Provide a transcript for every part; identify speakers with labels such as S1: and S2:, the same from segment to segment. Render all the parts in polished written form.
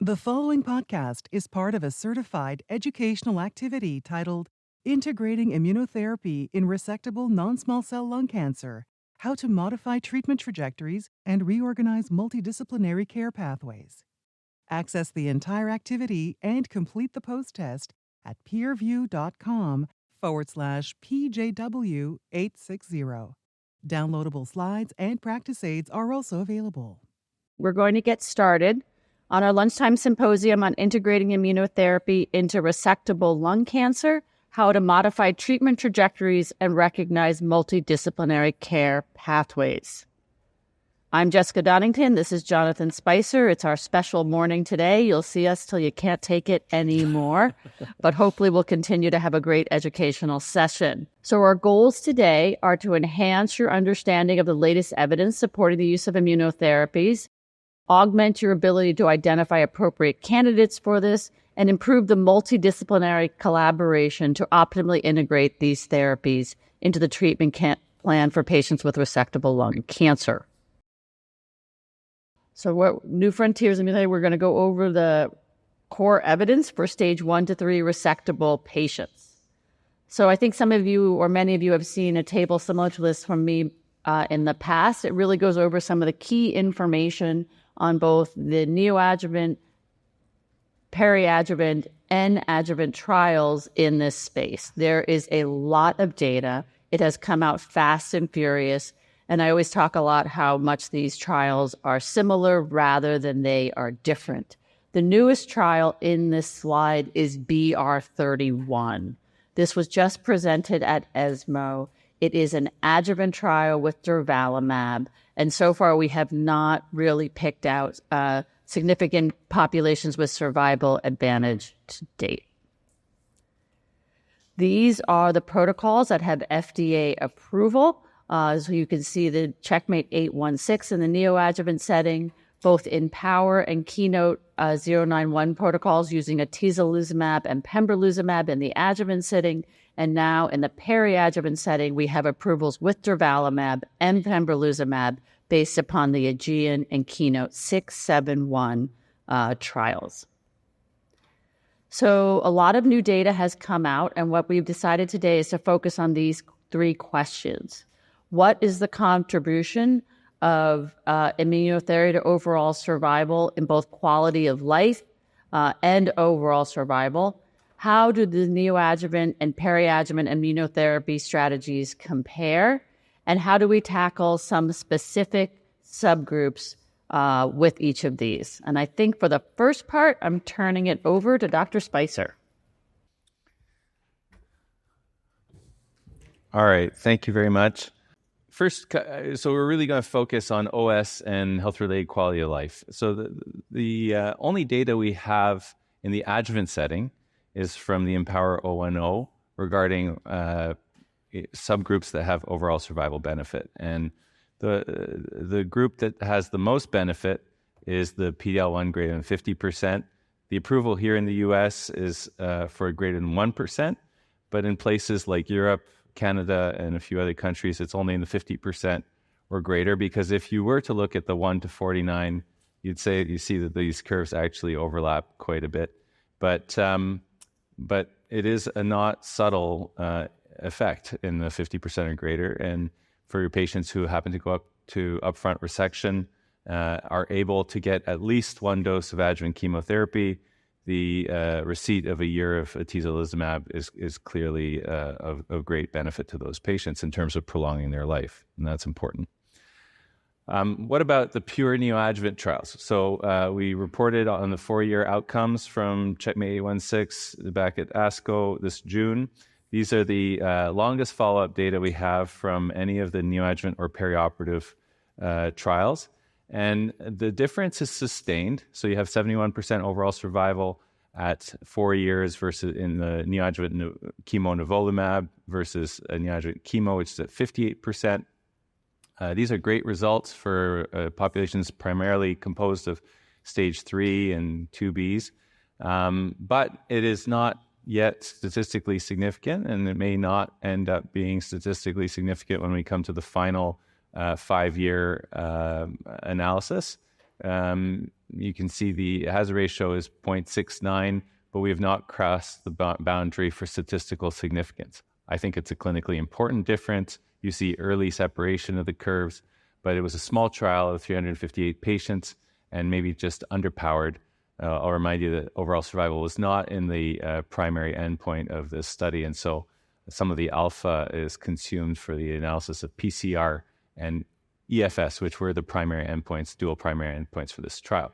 S1: The following podcast is part of a certified educational activity titled Integrating Immunotherapy in Resectable Non-Small Cell Lung Cancer: How to Modify Treatment Trajectories and Reorganize Multidisciplinary Care Pathways. Access the entire activity and complete the post-test at peerview.com/PJW860. Downloadable slides and practice aids are also available.
S2: We're going to get started on our lunchtime symposium on integrating immunotherapy into resectable lung cancer, how to modify treatment trajectories and recognize multidisciplinary care pathways. I'm Jessica Donnington. This is Jonathan Spicer. It's our special morning today. You'll see us till you can't take it anymore, but hopefully we'll continue to have a great educational session. So our goals today are to enhance your understanding of the latest evidence supporting the use of immunotherapies, augment your ability to identify appropriate candidates for this, and improve the multidisciplinary collaboration to optimally integrate these therapies into the treatment plan for patients with resectable lung cancer. So what New Frontiers Immunotherapy, we're going to go over the core evidence for stage 1 to 3 resectable patients. So I think some of you or many of you have seen a table similar to this from me in the past. It really goes over some of the key information on both the neoadjuvant, periadjuvant, and adjuvant trials in this space. There is a lot of data. It has come out fast and furious, and I always talk a lot how much these trials are similar rather than they are different. The newest trial in this slide is BR31. This was just presented at ESMO. It is an adjuvant trial with durvalumab, and so far we have not really picked out significant populations with survival advantage to date. These are the protocols that have FDA approval. So you can see the Checkmate 816 in the neoadjuvant setting, both in POWER and Keynote 091 protocols using atezolizumab and pembrolizumab in the adjuvant setting. And now in the periadjuvant setting, we have approvals with durvalumab and pembrolizumab based upon the Aegean and Keynote 671 trials. So a lot of new data has come out, and what we've decided today is to focus on these 3 questions. What is the contribution of immunotherapy to overall survival in both quality of life and overall survival? How do the neoadjuvant and periadjuvant immunotherapy strategies compare? And how do we tackle some specific subgroups with each of these? And I think for the first part, I'm turning it over to Dr. Spicer.
S3: All right, thank you very much. First, so we're really going to focus on OS and health-related quality of life. So the only data we have in the adjuvant setting is from the Empower 010 regarding subgroups that have overall survival benefit. And the group that has the most benefit is the PD-L1 greater than 50%. The approval here in the US is for greater than 1%, but in places like Europe, Canada, and a few other countries, it's only in the 50% or greater, because if you were to look at the 1 to 49, you see that these curves actually overlap quite a bit. But it is a not subtle effect in the 50% or greater. And for your patients who happen to go up to upfront resection, are able to get at least 1 dose of adjuvant chemotherapy, the receipt of a year of atezolizumab is clearly of great benefit to those patients in terms of prolonging their life, and that's important. What about the pure neoadjuvant trials? So we reported on the 4-year outcomes from Checkmate 816 back at ASCO this June. These are the longest follow-up data we have from any of the neoadjuvant or perioperative trials. And the difference is sustained. So you have 71% overall survival at 4 years versus in the neoadjuvant chemo nivolumab versus a neoadjuvant chemo, which is at 58%. These are great results for populations primarily composed of stage 3 and 2Bs. But it is not yet statistically significant, and it may not end up being statistically significant when we come to the final 5-year analysis. You can see the hazard ratio is 0.69, but we have not crossed the boundary for statistical significance. I think it's a clinically important difference. You see early separation of the curves, but it was a small trial of 358 patients and maybe just underpowered. I'll remind you that overall survival was not in the primary endpoint of this study, and so some of the alpha is consumed for the analysis of PCR and EFS, which were the primary endpoints, dual primary endpoints for this trial.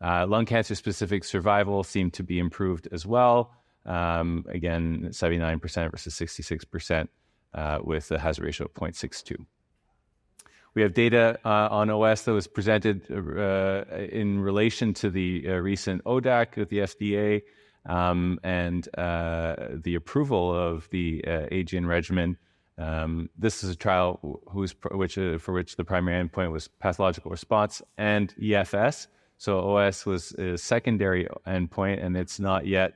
S3: Lung cancer-specific survival seemed to be improved as well. Again, 79% versus 66% with a hazard ratio of 0.62. We have data on OS that was presented in relation to the recent ODAC with the FDA and the approval of the AGN regimen. This is a trial for which the primary endpoint was pathological response and EFS. So OS was a secondary endpoint, and it's not yet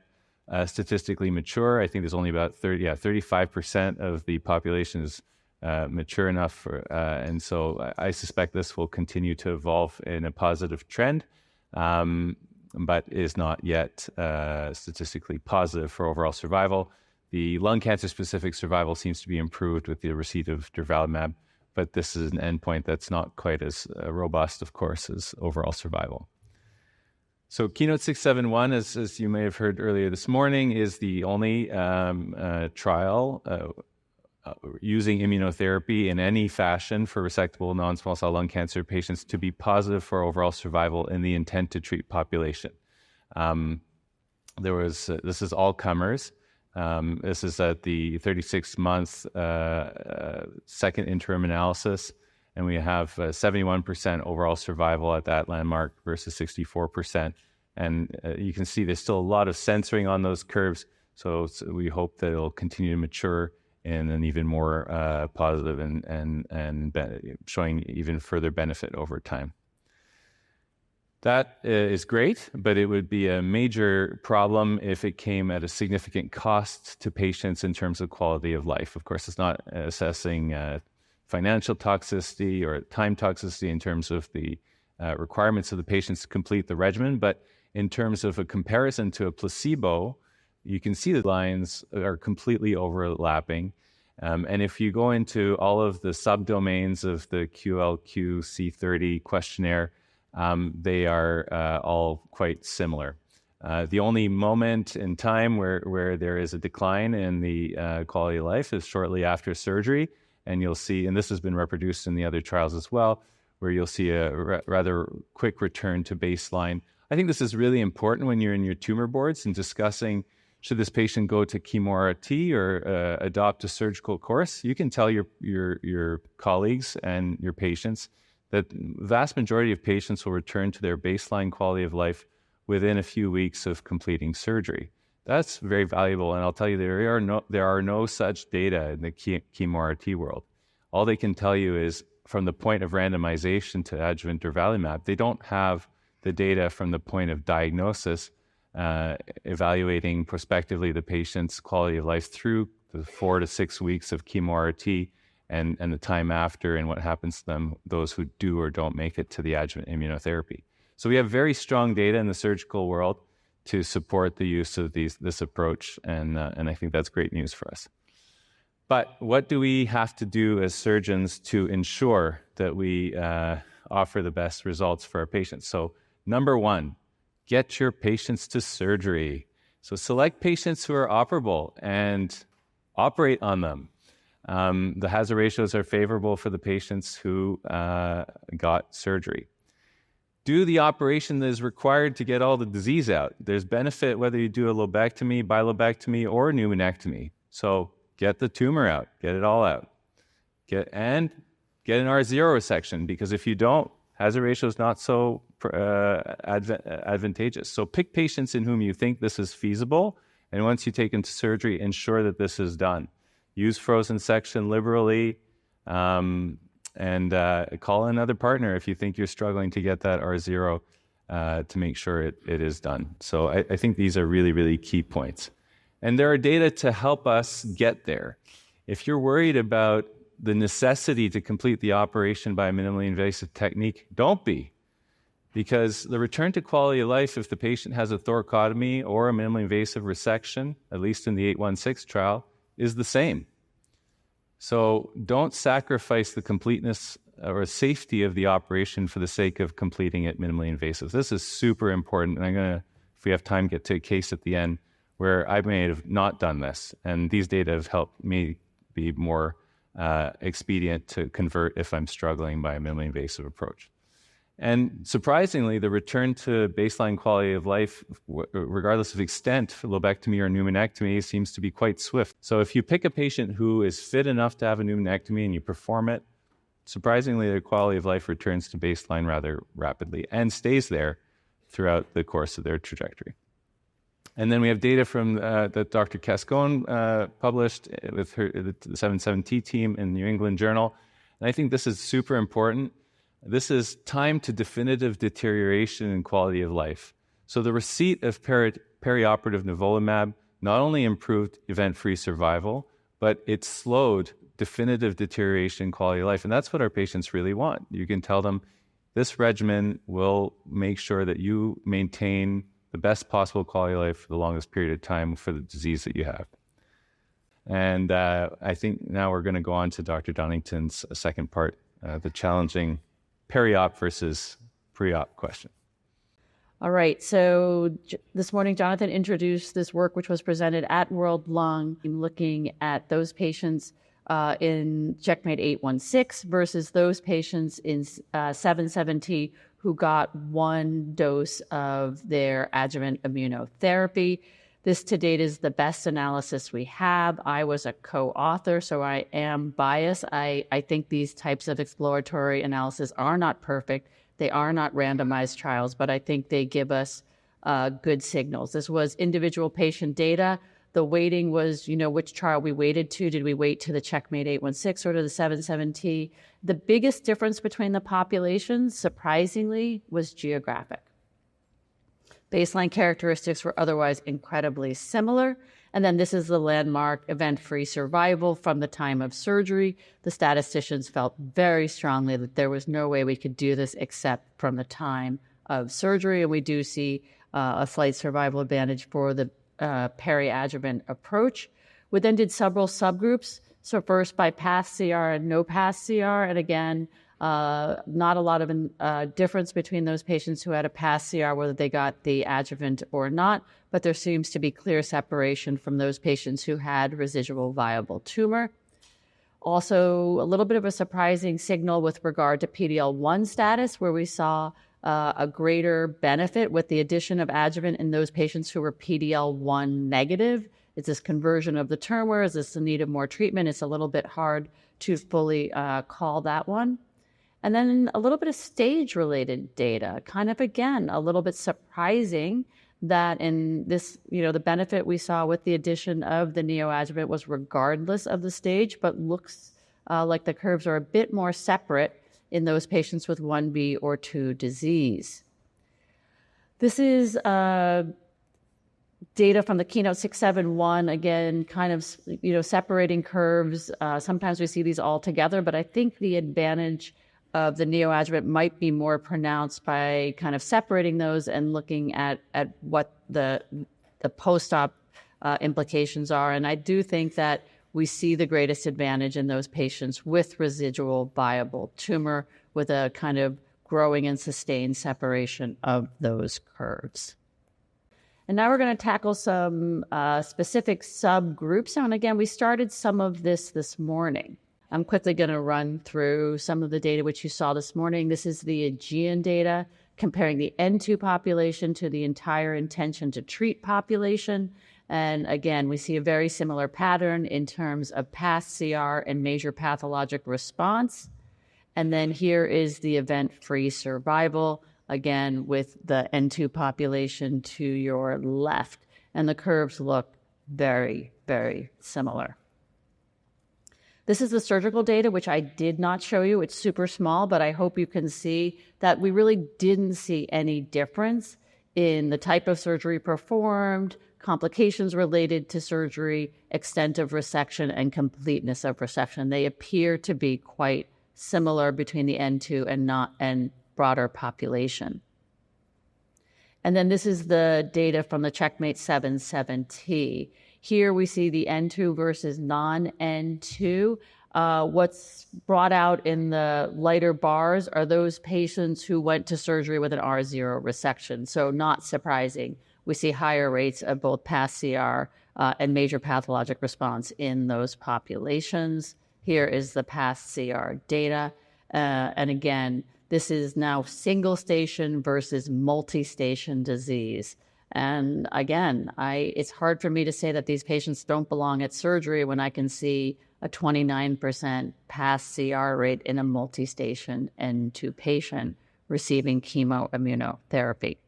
S3: statistically mature. I think there's only about 35% of the population is mature enough, and so I suspect this will continue to evolve in a positive trend, but is not yet statistically positive for overall survival. The lung cancer-specific survival seems to be improved with the receipt of durvalumab, but this is an endpoint that's not quite as robust, of course, as overall survival. So Keynote 671, as you may have heard earlier this morning, is the only trial using immunotherapy in any fashion for resectable non-small cell lung cancer patients to be positive for overall survival in the intent to treat population. This is all comers. This is at the 36-month second interim analysis, and we have 71% overall survival at that landmark versus 64%. And you can see there's still a lot of censoring on those curves, so we hope that it'll continue to mature in an even more positive and showing even further benefit over time. That is great, but it would be a major problem if it came at a significant cost to patients in terms of quality of life. Of course, it's not assessing financial toxicity or time toxicity in terms of the requirements of the patients to complete the regimen, but in terms of a comparison to a placebo, you can see the lines are completely overlapping. And if you go into all of the subdomains of the QLQ-C30 questionnaire, they are all quite similar. The only moment in time where there is a decline in the quality of life is shortly after surgery, and you'll see, and this has been reproduced in the other trials as well, where you'll see a rather quick return to baseline. I think this is really important when you're in your tumor boards and discussing should this patient go to chemo-RT or adopt a surgical course. You can tell your colleagues and your patients that the vast majority of patients will return to their baseline quality of life within a few weeks of completing surgery. That's very valuable, and I'll tell you there are no such data in the chemo-RT world. All they can tell you is from the point of randomization to adjuvant durvalumab, they don't have the data from the point of diagnosis, evaluating prospectively the patient's quality of life through the 4 to 6 weeks of chemo-RT and the time after and what happens to them, those who do or don't make it to the adjuvant immunotherapy. So we have very strong data in the surgical world to support the use of this approach, and I think that's great news for us. But what do we have to do as surgeons to ensure that we offer the best results for our patients? So number one, get your patients to surgery. So select patients who are operable and operate on them. The hazard ratios are favorable for the patients who got surgery. Do the operation that is required to get all the disease out. There's benefit whether you do a lobectomy, bilobectomy, or pneumonectomy. So get the tumor out, get it all out. Get an R0 resection, because if you don't, hazard ratio is not so advantageous. So pick patients in whom you think this is feasible, and once you take them to surgery, ensure that this is done. Use frozen section liberally, and call another partner if you think you're struggling to get that R0 to make sure it is done. So I think these are really, really key points. And there are data to help us get there. If you're worried about the necessity to complete the operation by a minimally invasive technique, don't be. because the return to quality of life, if the patient has a thoracotomy or a minimally invasive resection, at least in the 816 trial, is the same. So don't sacrifice the completeness or safety of the operation for the sake of completing it minimally invasive. This is super important, and I'm going to, if we have time, get to a case at the end where I may have not done this, and these data have helped me be more expedient to convert if I'm struggling by a minimally invasive approach. And surprisingly, the return to baseline quality of life, regardless of extent, lobectomy or pneumonectomy, seems to be quite swift. So if you pick a patient who is fit enough to have a pneumonectomy and you perform it, surprisingly, their quality of life returns to baseline rather rapidly and stays there throughout the course of their trajectory. And then we have data from that Dr. Cascone published with the 77T team in the New England Journal. And I think this is super important. This is time to definitive deterioration in quality of life. So the receipt of perioperative nivolumab not only improved event-free survival, but it slowed definitive deterioration in quality of life. And that's what our patients really want. You can tell them this regimen will make sure that you maintain the best possible quality of life for the longest period of time for the disease that you have. And I think now we're going to go on to Dr. Dunnington's second part, the challenging peri-op versus pre-op question.
S2: All right. So this morning, Jonathan introduced this work which was presented at World Lung, looking at those patients in Checkmate 816 versus those patients in 77T who got one dose of their adjuvant immunotherapy. This to date is the best analysis we have. I was a co-author, so I am biased. I think these types of exploratory analyses are not perfect. They are not randomized trials, but I think they give us good signals. This was individual patient data. The weighting was, which trial we weighted to. Did we weight to the Checkmate 816 or to the 77T? The biggest difference between the populations, surprisingly, was geographic. Baseline characteristics were otherwise incredibly similar. And then this is the landmark event-free survival from the time of surgery. The statisticians felt very strongly that there was no way we could do this except from the time of surgery. And we do see a slight survival advantage for the peri-adjuvant approach. We then did several subgroups. So first by path CR and no path CR. And again, not a lot of difference between those patients who had a path CR, whether they got the adjuvant or not, but there seems to be clear separation from those patients who had residual viable tumor. Also, a little bit of a surprising signal with regard to PD-L1 status, where we saw a greater benefit with the addition of adjuvant in those patients who were PD-L1 negative. It's this conversion of the tumor. Is this in need of more treatment? It's a little bit hard to fully call that one. And then a little bit of stage-related data, kind of, again, a little bit surprising that in this, the benefit we saw with the addition of the neoadjuvant was regardless of the stage, but looks like the curves are a bit more separate in those patients with 1B or 2 disease. This is data from the Keynote 671, again, kind of, separating curves. Sometimes we see these all together, but I think the advantage of the neoadjuvant might be more pronounced by kind of separating those and looking at what the post-op implications are. And I do think that we see the greatest advantage in those patients with residual viable tumor with a kind of growing and sustained separation of those curves. And now we're going to tackle some specific subgroups. And again, we started some of this morning. I'm quickly going to run through some of the data which you saw this morning. This is the Aegean data comparing the N2 population to the entire intention to treat population. And again, we see a very similar pattern in terms of path CR and major pathologic response. And then here is the event-free survival, again, with the N2 population to your left. And the curves look very, very similar. This is the surgical data, which I did not show you. It's super small, but I hope you can see that we really didn't see any difference in the type of surgery performed, complications related to surgery, extent of resection, and completeness of resection. They appear to be quite similar between the N2 and broader population. And then this is the data from the Checkmate 77T. Here we see the N2 versus non-N2. What's brought out in the lighter bars are those patients who went to surgery with an R0 resection. So not surprising. We see higher rates of both past CR and major pathologic response in those populations. Here is the past CR data. And again, this is now single station versus multi-station disease. And again, it's hard for me to say that these patients don't belong at surgery when I can see a 29% past CR rate in a multi-station N2 patient receiving chemoimmunotherapy.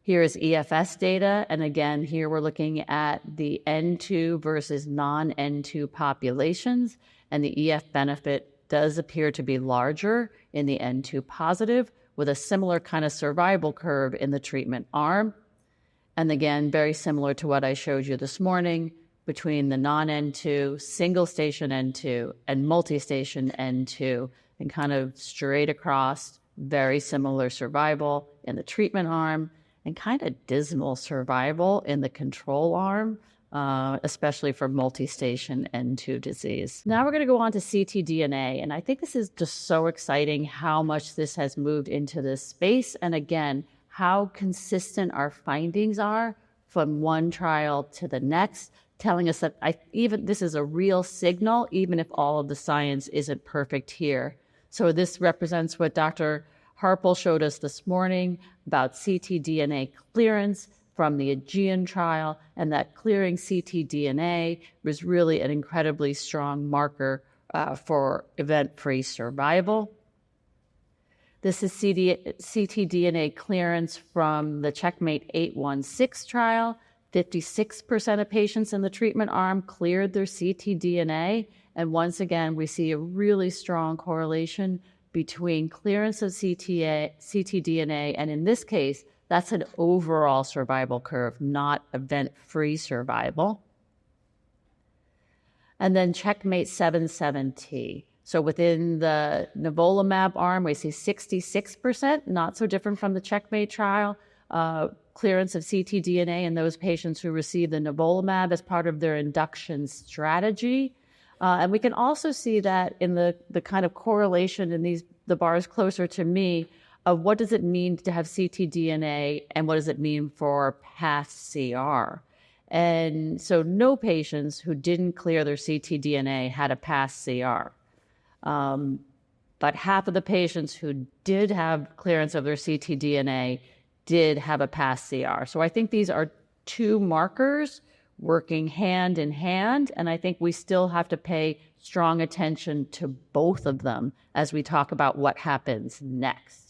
S2: Here is EFS data, and again, here we're looking at the N2 versus non-N2 populations, and the EF benefit does appear to be larger in the N2 positive, with a similar kind of survival curve in the treatment arm. And again, very similar to what I showed you this morning between the non-N2, single-station N2, and multi-station N2, and kind of straight across, very similar survival in the treatment arm, and kind of dismal survival in the control arm, especially for multi-station N2 disease. Now we're going to go on to ctDNA, and I think this is just so exciting how much this has moved into this space, and again, how consistent our findings are from one trial to the next, telling us that this is a real signal, even if all of the science isn't perfect here. So this represents what Dr. Harpel showed us this morning about ctDNA clearance from the Aegean trial, and that clearing ctDNA was really an incredibly strong marker for event-free survival. This is ctDNA clearance from the Checkmate 816 trial. 56% of patients in the treatment arm cleared their ctDNA, and once again, we see a really strong correlation between clearance of ctDNA, and in this case, that's an overall survival curve, not event-free survival. And then Checkmate 77T. So within the nivolumab arm, we see 66%, not so different from the Checkmate trial, clearance of ctDNA in those patients who received the nivolumab as part of their induction strategy. And we can also see that in the kind of correlation in the bars closer to me of what does it mean to have ctDNA and what does it mean for past CR. And so no patients who didn't clear their ctDNA had a past CR. But half of the patients who did have clearance of their ctDNA did have a past CR. So I think these are two markers working hand in hand, and I think we still have to pay strong attention to both of them as we talk about what happens next.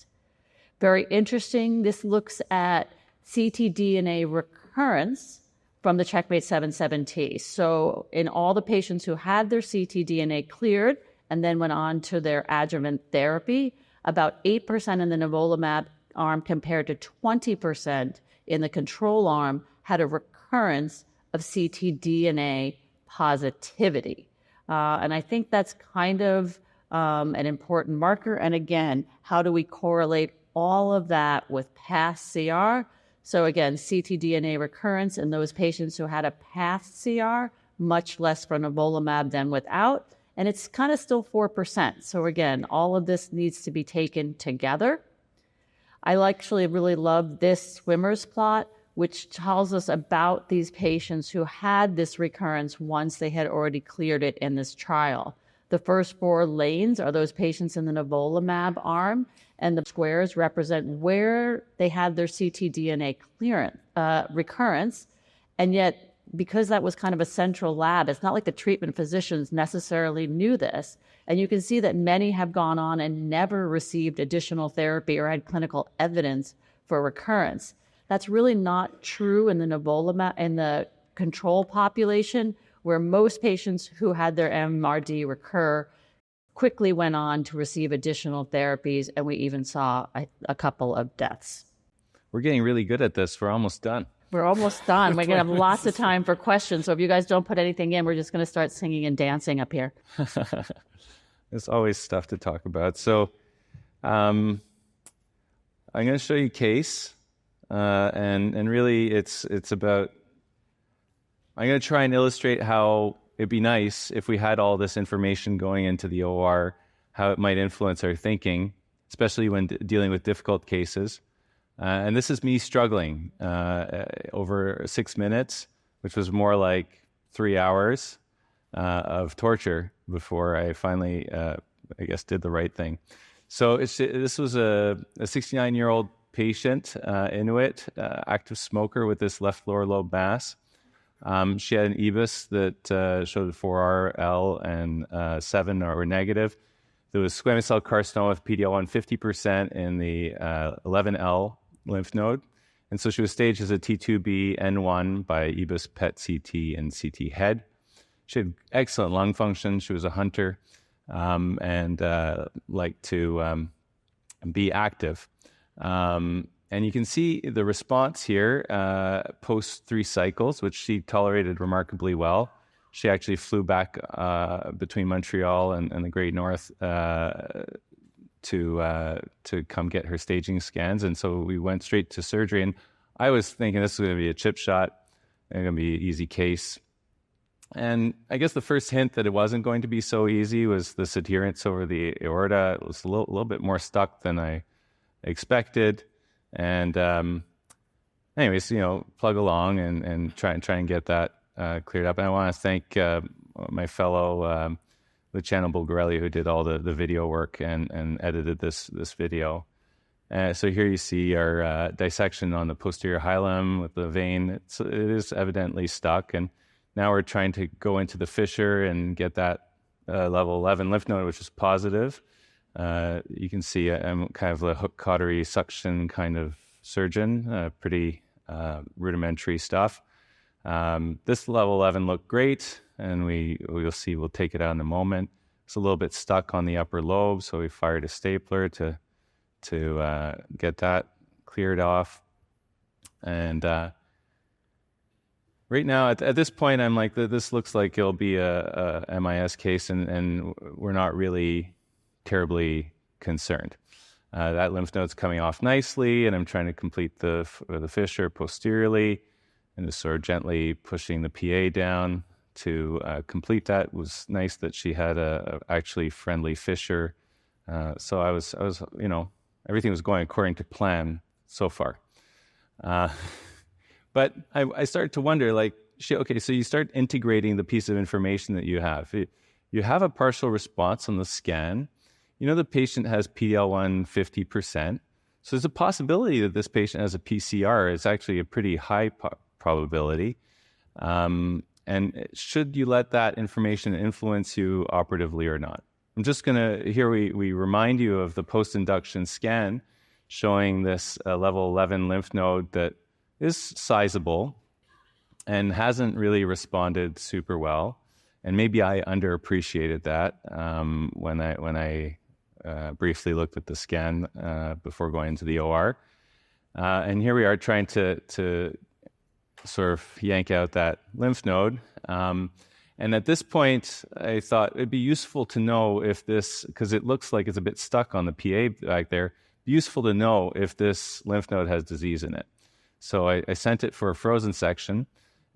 S2: Very interesting, this looks at ctDNA recurrence from the Checkmate 77T. So in all the patients who had their ctDNA cleared and then went on to their adjuvant therapy, about 8% in the nivolumab arm compared to 20% in the control arm had a recurrence of ctDNA positivity. And I think that's kind of an important marker. And again, how do we correlate all of that with past CR? So again, ctDNA recurrence in those patients who had a past CR, much less for nivolumab than without. And it's kind of still 4%. So again, all of this needs to be taken together. I actually really love this swimmer's plot, which tells us about these patients who had this recurrence once they had already cleared it in this trial. The first 4 lanes are those patients in the nivolumab arm, and the squares represent where they had their ctDNA recurrence. And yet, because that was kind of a central lab, it's not like the treatment physicians necessarily knew this. And you can see that many have gone on and never received additional therapy or had clinical evidence for recurrence. That's really not true in the nivolumab, in the control population, where most patients who had their MRD recur quickly went on to receive additional therapies, and we even saw a couple of deaths.
S3: We're getting really good at this. We're almost done.
S2: We're almost done. We're going to have lots of time for questions. So if you guys don't put anything in, we're just going to start singing and dancing up here.
S3: There's always stuff to talk about. So I'm going to show you a case and really it's about. I'm going to try and illustrate how it'd be nice if we had all this information going into the OR, how it might influence our thinking, especially when dealing with difficult cases. And this is me struggling over 6 minutes, which was more like 3 hours of torture before I finally, did the right thing. So this was a 69-year-old patient, Inuit, active smoker with this left lower lobe mass. She had an EBUS that showed 4RL and 7 were negative. There was squamous cell carcinoma with PD-L1 50% in the 11L lymph node. And so she was staged as a T2B N1 by EBUS PET CT and CT head. She had excellent lung function. She was a hunter and liked to be active. And you can see the response here post 3 cycles, which she tolerated remarkably well. She actually flew back between Montreal and the Great North to come get her staging scans. And so we went straight to surgery. And I was thinking this was going to be a chip shot and going to be an easy case. And I guess the first hint that it wasn't going to be so easy was this adherence over the aorta. It was a little bit more stuck than I expected. And anyways, plug along and try and get that cleared up. And I want to thank my fellow Luciano Bulgarelli, who did all the video work and edited this video. So here you see our dissection on the posterior hilum with the vein. It is evidently stuck, and now we're trying to go into the fissure and get that level 11 lymph node, which is positive. You can see I'm kind of a hook cautery suction kind of surgeon, pretty rudimentary stuff. This level 11 looked great, and we'll see, we'll take it out in a moment. It's a little bit stuck on the upper lobe, so we fired a stapler to get that cleared off. And right now, at this point, I'm like, this looks like it'll be a MIS case, and we're not really terribly concerned. That lymph node's coming off nicely, and I'm trying to complete the fissure posteriorly, and just sort of gently pushing the PA down to complete that. It was nice that she had a actually friendly fissure. So I was, everything was going according to plan so far. But I started to wonder, so you start integrating the piece of information that you have. You have a partial response on the scan. The patient has PD-L1 50%. So there's a possibility that this patient has a PCR. It's actually a pretty high probability. And should you let that information influence you operatively or not? I'm just going to, here we remind you of the post-induction scan showing this level 11 lymph node that is sizable and hasn't really responded super well. And maybe I underappreciated that when I briefly looked at the scan before going into the OR. And here we are trying to sort of yank out that lymph node. And at this point, I thought it'd be useful to know if this, because it looks like it's a bit stuck on the PA back there, useful to know if this lymph node has disease in it. So I sent it for a frozen section,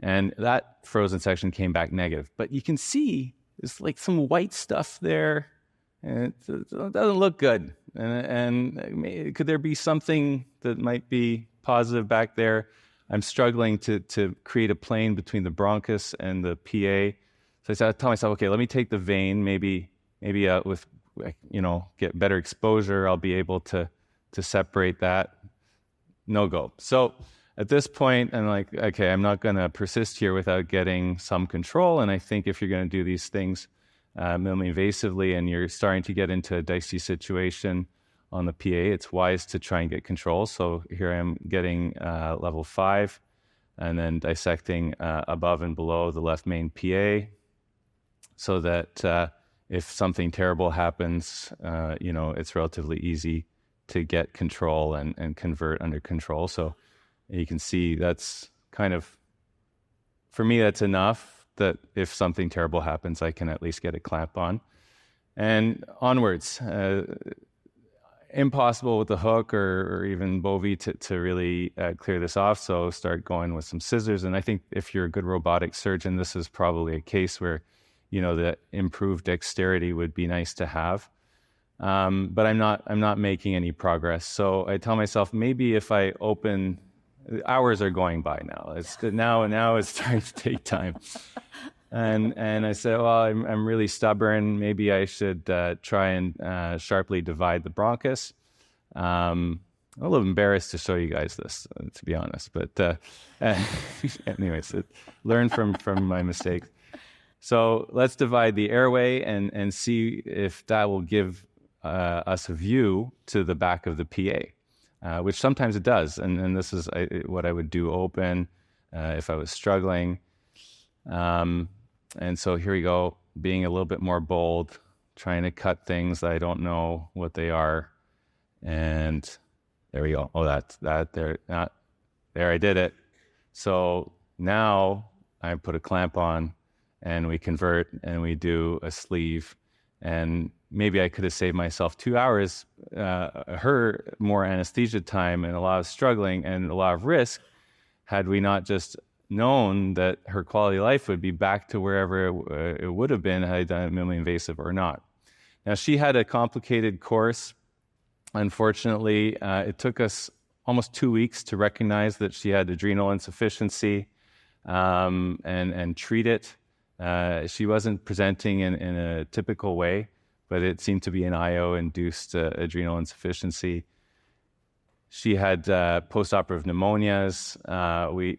S3: and that frozen section came back negative. But you can see there's like some white stuff there, and it doesn't look good. And could there be something that might be positive back there? I'm struggling to create a plane between the bronchus and the PA. So I tell myself, okay, let me take the vein. Maybe with get better exposure, I'll be able to separate that. No go. So at this point, I'm like, okay, I'm not going to persist here without getting some control. And I think if you're going to do these things minimally invasively and you're starting to get into a dicey situation on the PA, it's wise to try and get control. So here I am getting level 5 and then dissecting above and below the left main PA so that if something terrible happens, it's relatively easy to get control and convert under control. So you can see that's kind of, for me, that's enough that if something terrible happens, I can at least get a clamp on. And onwards. impossible with the hook or even Bovie to really clear this off. So start going with some scissors. And I think if you're a good robotic surgeon, this is probably a case where, the improved dexterity would be nice to have. But I'm not making any progress. So I tell myself, maybe if I open, hours are going by now. Now it's starting to take time. And I said, well, I'm really stubborn. Maybe I should try and sharply divide the bronchus. I'm a little embarrassed to show you guys this, to be honest. But anyways, learn from my mistakes. So let's divide the airway and see if that will give us a view to the back of the PA, which sometimes it does. And this is what I would do open if I was struggling. And so here we go, being a little bit more bold, trying to cut things that I don't know what they are. And there we go. Oh, there I did it. So now I put a clamp on and we convert and we do a sleeve. And maybe I could have saved myself 2 hours, her more anesthesia time and a lot of struggling and a lot of risk had we not just known that her quality of life would be back to wherever it would have been had I done it minimally invasive or not. Now, she had a complicated course. Unfortunately, it took us almost 2 weeks to recognize that she had adrenal insufficiency and treat it. She wasn't presenting in a typical way, but it seemed to be an IO-induced adrenal insufficiency. She had postoperative pneumonias.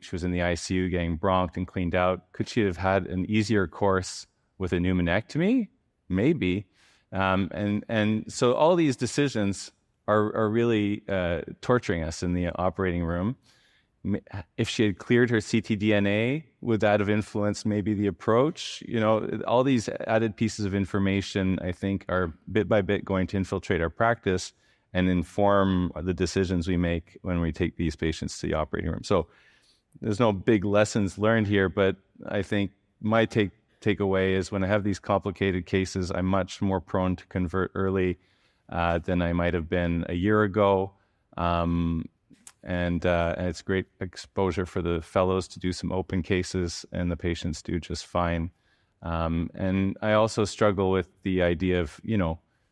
S3: She was in the ICU getting bronched and cleaned out. Could she have had an easier course with a pneumonectomy? Maybe. And so all these decisions are really torturing us in the operating room. If she had cleared her ctDNA, would that have influenced maybe the approach? All these added pieces of information, I think, are bit by bit going to infiltrate our practice and inform the decisions we make when we take these patients to the operating room. So there's no big lessons learned here, but I think my takeaway is when I have these complicated cases, I'm much more prone to convert early than I might have been a year ago. And it's great exposure for the fellows to do some open cases, and the patients do just fine. And I also struggle with the idea of,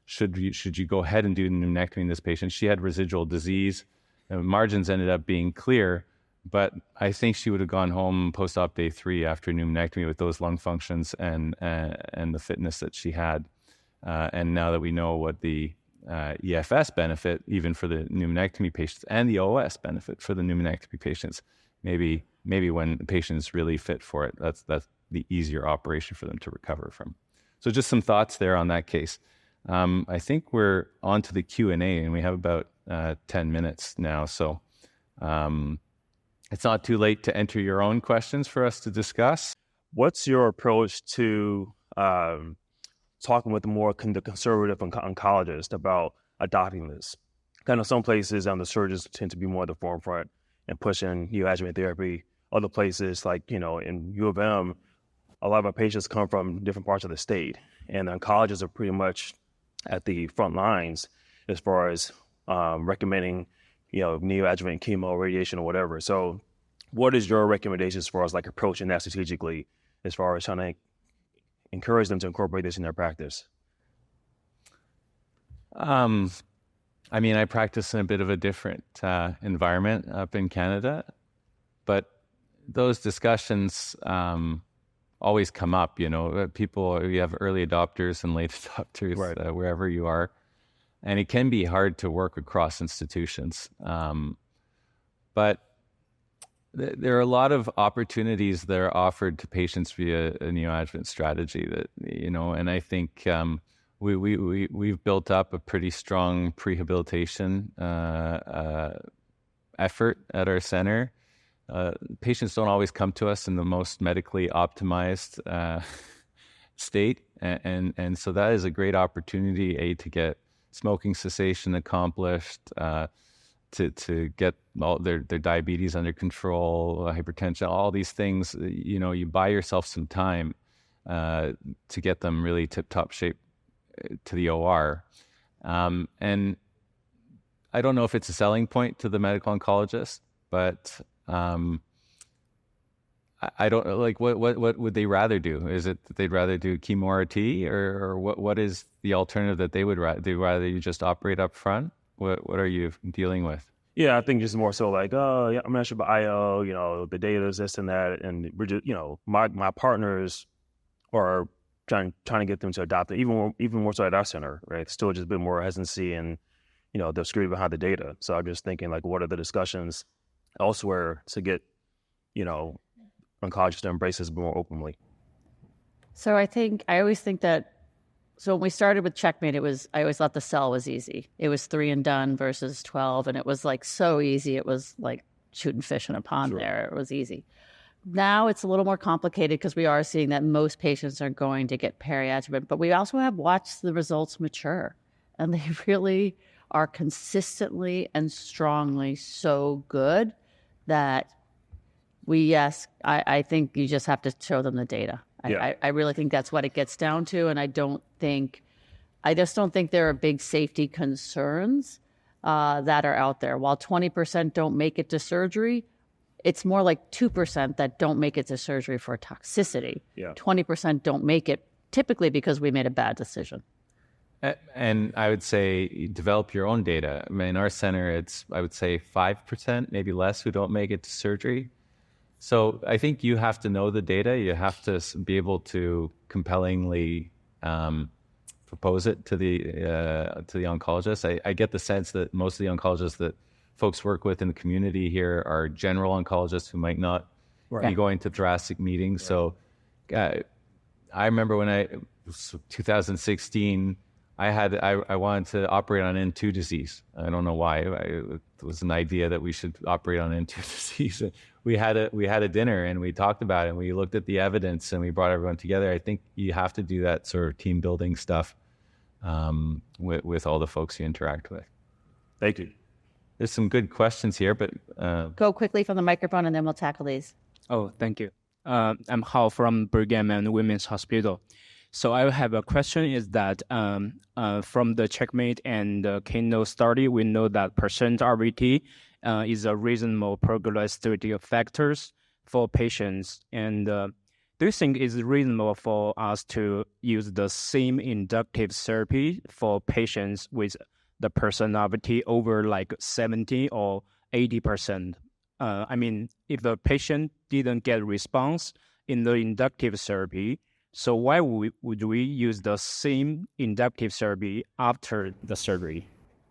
S3: should you go ahead and do pneumonectomy in this patient? She had residual disease. The margins ended up being clear, but I think she would have gone home post-op day 3 after pneumonectomy with those lung functions and the fitness that she had. And now that we know what the EFS benefit, even for the pneumonectomy patients, and the OS benefit for the pneumonectomy patients, maybe when the patient is really fit for it, that's the easier operation for them to recover from. So just some thoughts there on that case. I think we're on to the Q&A, and we have about 10 minutes now. So it's not too late to enter your own questions for us to discuss.
S4: What's your approach to talking with the more conservative oncologist about adopting this? Kind of some places the surgeons tend to be more at the forefront and pushing neoadjuvant therapy. Other places, like, in U of M, a lot of our patients come from different parts of the state, and the oncologists are pretty much at the front lines as far as recommending, neoadjuvant chemo, radiation, or whatever. So what is your recommendation as far as approaching that strategically, as far as trying to encourage them to incorporate this in their practice?
S3: I practice in a bit of a different environment up in Canada, but those discussions always come up. People, you have early adopters and late adopters, right, wherever you are, and it can be hard to work across institutions. But there are a lot of opportunities that are offered to patients via a neoadjuvant strategy that, and I think we've built up a pretty strong prehabilitation effort at our center. Patients don't always come to us in the most medically optimized state, and so that is a great opportunity, to get smoking cessation accomplished, to get all their diabetes under control, hypertension, all these things. You buy yourself some time to get them really tip-top shape to the OR. And I don't know if it's a selling point to the medical oncologist, but I don't like what would they rather do? Is it that they'd rather do chemo RT, or what is the alternative that they would rather you just operate up front? What are you dealing with?
S4: Yeah, I think just more so like, oh, yeah, I'm not sure about IO, the data is this and that, and we're just, my partners are trying to get them to adopt it, even more so at our center, right? Still just a bit more hesitancy and, the obscurity behind the data. So I'm just thinking like, what are the discussions elsewhere to get, oncologists to embrace this more openly?
S2: So I always think that, so when we started with Checkmate, I always thought the cell was easy. It was 3 and done versus 12. And it was like so easy. It was like shooting fish in a pond. Sure. There. It was easy. Now it's a little more complicated because we are seeing that most patients are going to get peri-adjuvant, but we also have watched the results mature, and they really are consistently and strongly so good that I think you just have to show them the data. Yeah. I really think that's what it gets down to, and I just don't think there are big safety concerns that are out there. While 20% don't make it to surgery, it's more like 2% that don't make it to surgery for toxicity. Yeah. 20% don't make it typically because we made a bad decision.
S3: And I would say develop your own data. I mean, in our center, it's, I would say 5%, maybe less, who don't make it to surgery. So I think you have to know the data. You have to be able to compellingly propose it to the oncologist. I get the sense that most of the oncologists that folks work with in the community here are general oncologists who might not be going to thoracic meetings. Right. So I remember when 2016, I wanted to operate on N2 disease. I don't know why. It was an idea that we should operate on N2 disease. We had a dinner and we talked about it and we looked at the evidence and we brought everyone together. I think you have to do that sort of team building stuff with all the folks you interact with.
S4: Thank you.
S3: There's some good questions here, but
S2: go quickly from the microphone and then we'll tackle these.
S5: Oh, thank you. I'm Hao from Brigham and Women's Hospital. So I have a question is that from the Checkmate and the Keynote study, we know that percent RVT is a reasonable prognostic factors for patients. And do you think it's reasonable for us to use the same inductive therapy for patients with the percent RVT over like 70 or 80%? I mean, if the patient didn't get response in the inductive therapy, so why would we use the same inductive therapy after the surgery?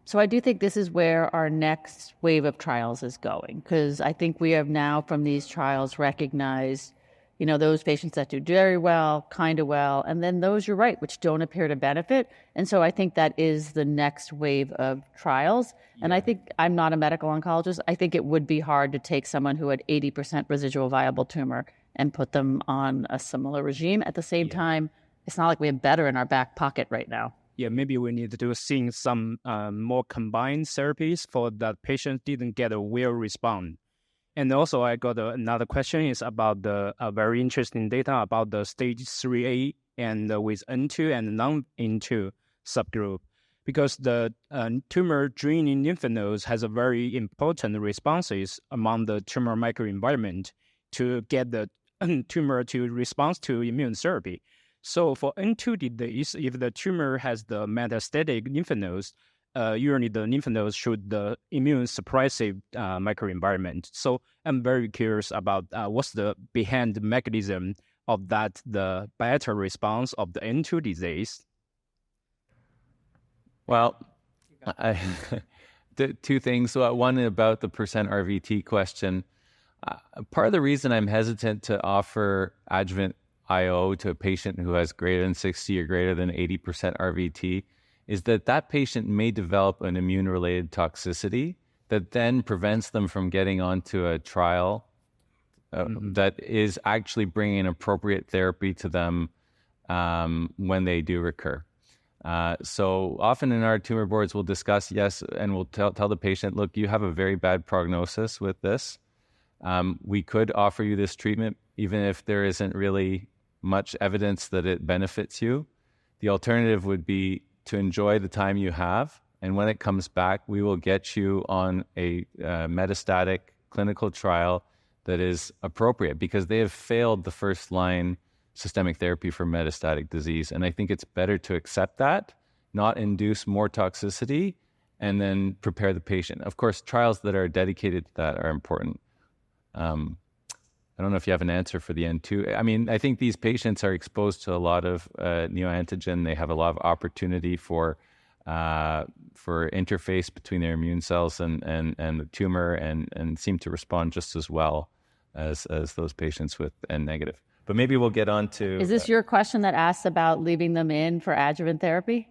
S2: So I do think this is where our next wave of trials is going, because I think we have now from these trials recognized, those patients that do very well, kind of well, and then those, you're right, which don't appear to benefit. And so I think that is the next wave of trials. Yeah. And I think I'm not a medical oncologist. I think it would be hard to take someone who had 80% residual viable tumor and put them on a similar regime. At the same time, it's not like we have better in our back pocket right now.
S5: Yeah, maybe we need to see some more combined therapies for that patient didn't get a well response. And also, I got another question is about the very interesting data about the stage 3A and with N2 and non-N2 subgroup, because the tumor draining lymph nodes has a very important responses among the tumor microenvironment to get the tumor to respond to immune therapy. So for N2 disease, if the tumor has the metastatic lymph nodes, usually the lymph nodes show the immune suppressive microenvironment. So I'm very curious about what's the behind the mechanism of that, the better response of the N2 disease.
S3: Well, two things. So one about the percent RVT question. Part of the reason I'm hesitant to offer adjuvant IO to a patient who has greater than 60 or greater than 80% RVT is that patient may develop an immune-related toxicity that then prevents them from getting onto a trial that is actually bringing appropriate therapy to them when they do recur. So often in our tumor boards, we'll discuss, and we'll tell the patient, look, you have a very bad prognosis with this. We could offer you this treatment, even if there isn't really much evidence that it benefits you. The alternative would be to enjoy the time you have And when it comes back, we will get you on a metastatic clinical trial that is appropriate because they have failed the first-line systemic therapy for metastatic disease. And I think it's better to accept that, not induce more toxicity, and then prepare the patient. Of course, trials that are dedicated to that are important. I don't know if you have an answer for the end too. I mean, I think these patients are exposed to a lot of neoantigen. They have a lot of opportunity for interface between their immune cells and the tumor, and seem to respond just as well as those patients with N negative. But maybe we'll get on to...
S2: Is this your question that asks about leaving them in for adjuvant therapy?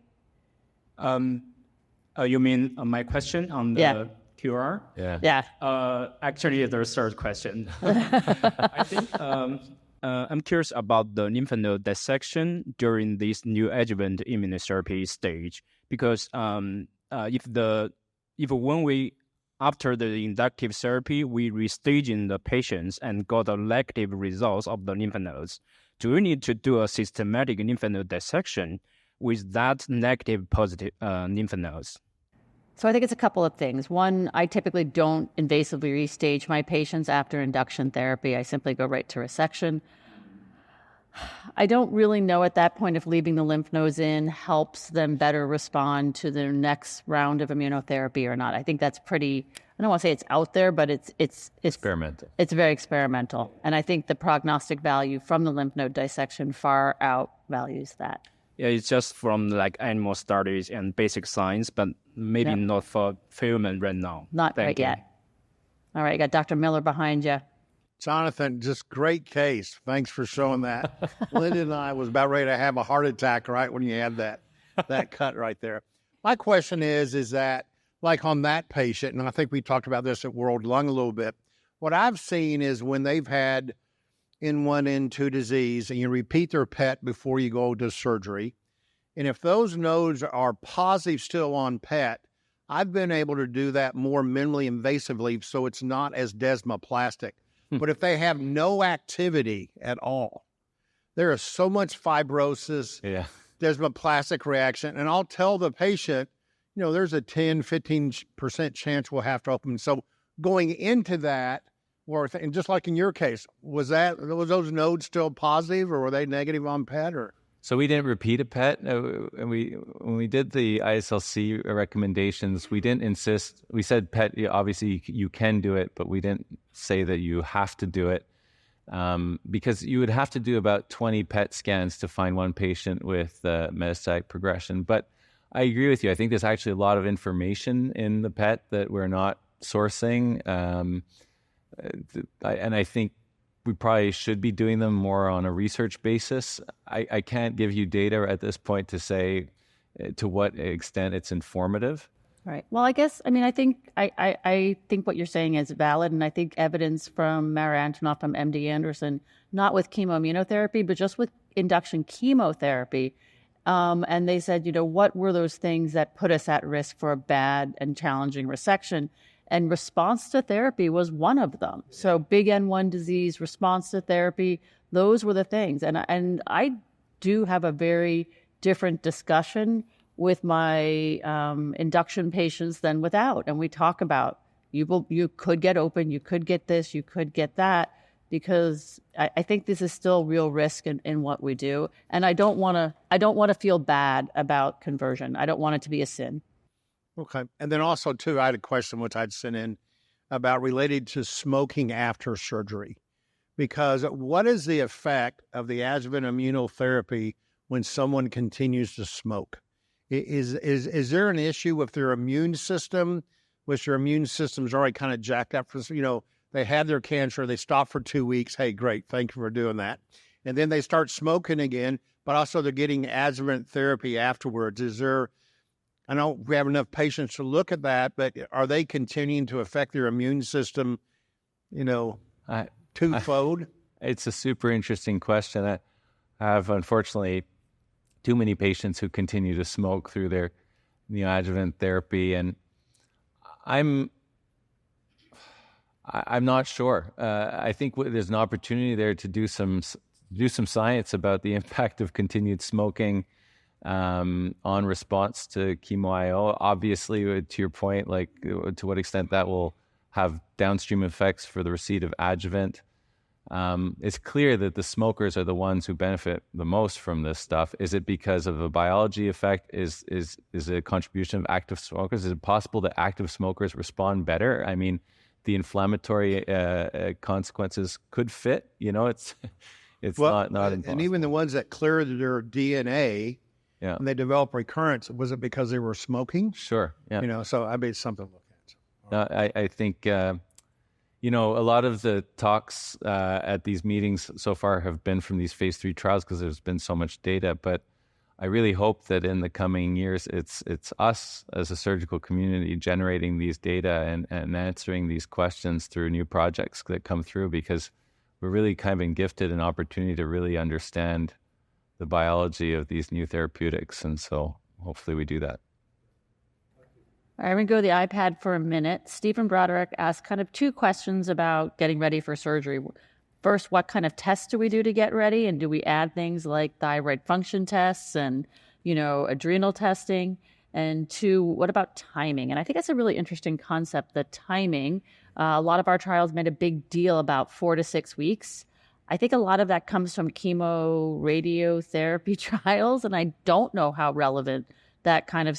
S5: You mean my question on the QR?
S2: Yeah.
S5: Actually, the third question. I think I'm curious about the lymph node dissection during this neoadjuvant immunotherapy stage, because if when we after the inductive therapy we restaging the patients and got the negative results of the lymph nodes, do we need to do a systematic lymph node dissection with that negative positive lymph nodes?
S2: So I think it's a couple of things. One, I typically don't invasively restage my patients after induction therapy. I simply go right to resection. I don't really know at that point if leaving the lymph nodes in helps them better respond to their next round of immunotherapy or not. I think that's pretty, I don't want to say it's out there, but it's
S3: experimental.
S2: It's very experimental. And I think the prognostic value from the lymph node dissection far outvalues that.
S5: Yeah, it's just from like animal studies and basic science, but maybe not for human right now.
S2: Not right yet. All right, you got Dr. Miller behind you.
S6: Jonathan, just great case. Thanks for showing that. Linda and I was about ready to have a heart attack right when you had that cut right there. My question is that like on that patient, and I think we talked about this at World Lung a little bit, what I've seen is when they've had N1, N2 disease, and you repeat their PET before you go to surgery, and if those nodes are positive still on PET, I've been able to do that more minimally invasively so it's not as desmoplastic. But if they have no activity at all, there is so much fibrosis, desmoplastic reaction, and I'll tell the patient, you know, there's a 10, 15% chance we'll have to open. So going into that, and just like in your case, was those nodes still positive, or were they negative on PET? Or
S3: so we didn't repeat a PET. When we did the ISLC recommendations, we didn't insist. We said PET, obviously you can do it, but we didn't say that you have to do it, because you would have to do about 20 PET scans to find one patient with metastatic progression. But I agree with you. I think there's actually a lot of information in the PET that we're not sourcing. And I think we probably should be doing them more on a research basis. I can't give you data at this point to say to what extent it's informative.
S2: Right. Well, I guess, I mean, I think what you're saying is valid, and I think evidence from Mara Antonoff from MD Anderson, not with chemoimmunotherapy, but just with induction chemotherapy. And they said, you know, what were those things that put us at risk for a bad and challenging resection? And response to therapy was one of them. So big N1 disease, response to therapy, those were the things. And I do have a very different discussion with my induction patients than without. And we talk about you could get open, you could get this, you could get that, because I think this is still real risk in what we do. And I don't want to feel bad about conversion. I don't want it to be a sin.
S6: Okay. And then also, too, I had a question which I'd sent in about related to smoking after surgery. Because what is the effect of the adjuvant immunotherapy when someone continues to smoke? Is there an issue with their immune system, which their immune system's already kind of jacked up for, you know, they had their cancer, they stopped for 2 weeks. Hey, great. Thank you for doing that. And then they start smoking again, but also they're getting adjuvant therapy afterwards. Is there... I don't we have enough patients to look at that, but are they continuing to affect their immune system, you know, twofold?
S3: It's a super interesting question. I have, unfortunately, too many patients who continue to smoke through their neoadjuvant therapy, and I'm not sure. I think there's an opportunity there to do some science about the impact of continued smoking on response to chemo IO. Obviously, to your point, like to what extent that will have downstream effects for the receipt of adjuvant. It's clear that the smokers are the ones who benefit the most from this stuff. Is it because of a biology effect? Is it a contribution of active smokers? Is it possible that active smokers respond better? I mean, the inflammatory consequences could fit. It's not impossible.
S6: And even the ones that clear their DNA,
S3: yeah,
S6: and they develop recurrence, was it because they were smoking?
S3: Sure. Yeah.
S6: So I mean, it's something to look at.
S3: I think, a lot of the talks at these meetings so far have been from these phase 3 trials because there's been so much data. But I really hope that in the coming years, it's us as a surgical community generating these data and answering these questions through new projects that come through, because we're really kind of been gifted an opportunity to really understand the biology of these new therapeutics. And so hopefully we do that.
S2: All right, I'm going to go to the iPad for a minute. Stephen Broderick asked kind of 2 questions about getting ready for surgery. First, what kind of tests do we do to get ready? And do we add things like thyroid function tests and, adrenal testing? And 2, what about timing? And I think that's a really interesting concept, the timing. A lot of our trials made a big deal about 4 to 6 weeks. I think a lot of that comes from chemoradiotherapy trials, and I don't know how relevant that kind of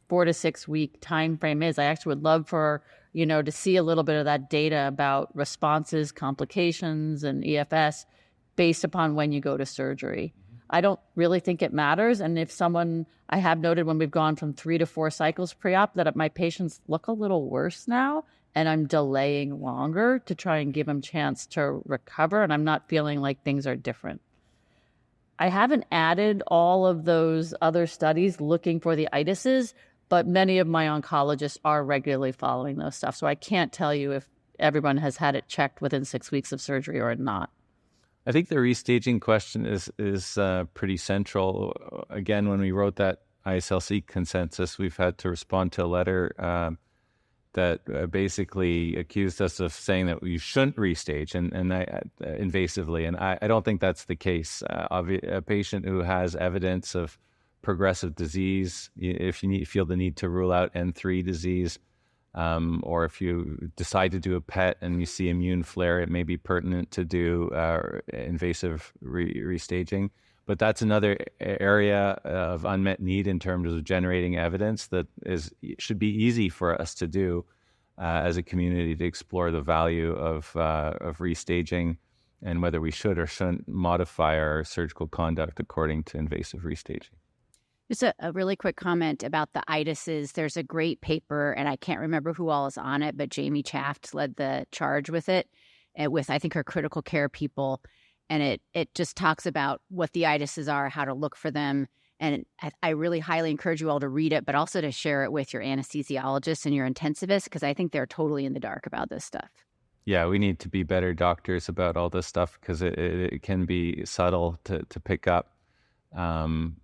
S2: 4 to 6 week time frame is. I actually would love for, to see a little bit of that data about responses, complications, and EFS based upon when you go to surgery. I don't really think it matters. And if I have noted when we've gone from 3 to 4 cycles pre-op that my patients look a little worse now, and I'm delaying longer to try and give them chance to recover, and I'm not feeling like things are different. I haven't added all of those other studies looking for the itises, but many of my oncologists are regularly following those stuff. So I can't tell you if everyone has had it checked within 6 weeks of surgery or not.
S3: I think the restaging question is pretty central. Again, when we wrote that ISLC consensus, we've had to respond to a letter that basically accused us of saying that we shouldn't restage and invasively. And I don't think that's the case. A patient who has evidence of progressive disease, if you feel the need to rule out N3 disease, or if you decide to do a PET and you see immune flare, it may be pertinent to do invasive restaging. But that's another area of unmet need in terms of generating evidence that should be easy for us to do as a community to explore the value of restaging and whether we should or shouldn't modify our surgical conduct according to invasive restaging.
S7: Just a really quick comment about the itises. There's a great paper, and I can't remember who all is on it, but Jamie Chaft led the charge with it, with, I think, her critical care people. And it just talks about what the itises are, how to look for them. And I really highly encourage you all to read it, but also to share it with your anesthesiologists and your intensivists, because I think they're totally in the dark about this stuff.
S3: Yeah, we need to be better doctors about all this stuff because it can be subtle to pick up,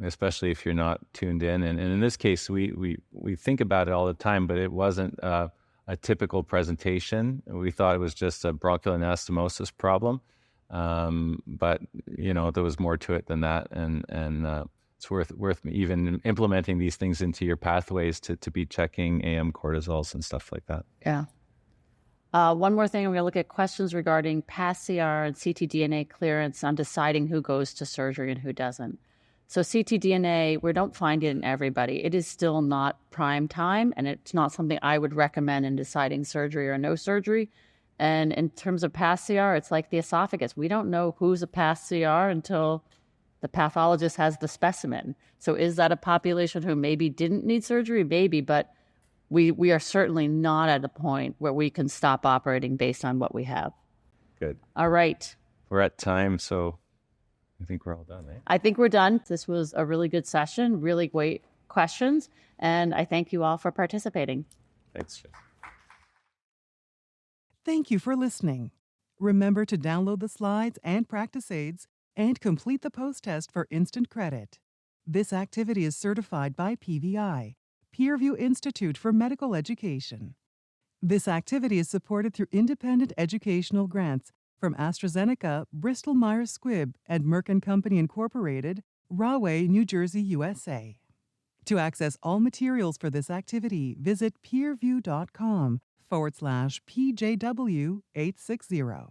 S3: especially if you're not tuned in. And in this case, we think about it all the time, but it wasn't a typical presentation. We thought it was just a bronchial anastomosis problem. But there was more to it than that, and it's worth even implementing these things into your pathways to be checking AM cortisols and stuff like that.
S2: Yeah. One more thing, I'm going to look at questions regarding past CR and ctDNA clearance on deciding who goes to surgery and who doesn't. So ctDNA, we don't find it in everybody. It is still not prime time, and it's not something I would recommend in deciding surgery or no surgery. And in terms of past CR, it's like the esophagus. We don't know who's a past CR until the pathologist has the specimen. So is that a population who maybe didn't need surgery? Maybe, but we are certainly not at a point where we can stop operating based on what we have.
S3: Good.
S2: All right.
S3: We're at time, so I think we're all done, eh?
S2: I think we're done. This was a really good session, really great questions, and I thank you all for participating.
S3: Thanks, Jeff.
S1: Thank you for listening. Remember to download the slides and practice aids and complete the post-test for instant credit. This activity is certified by PVI, PeerView Institute for Medical Education. This activity is supported through independent educational grants from AstraZeneca, Bristol Myers Squibb, and Merck Co. Incorporated, Rahway, New Jersey, USA. To access all materials for this activity, visit peerview.com/PJW860.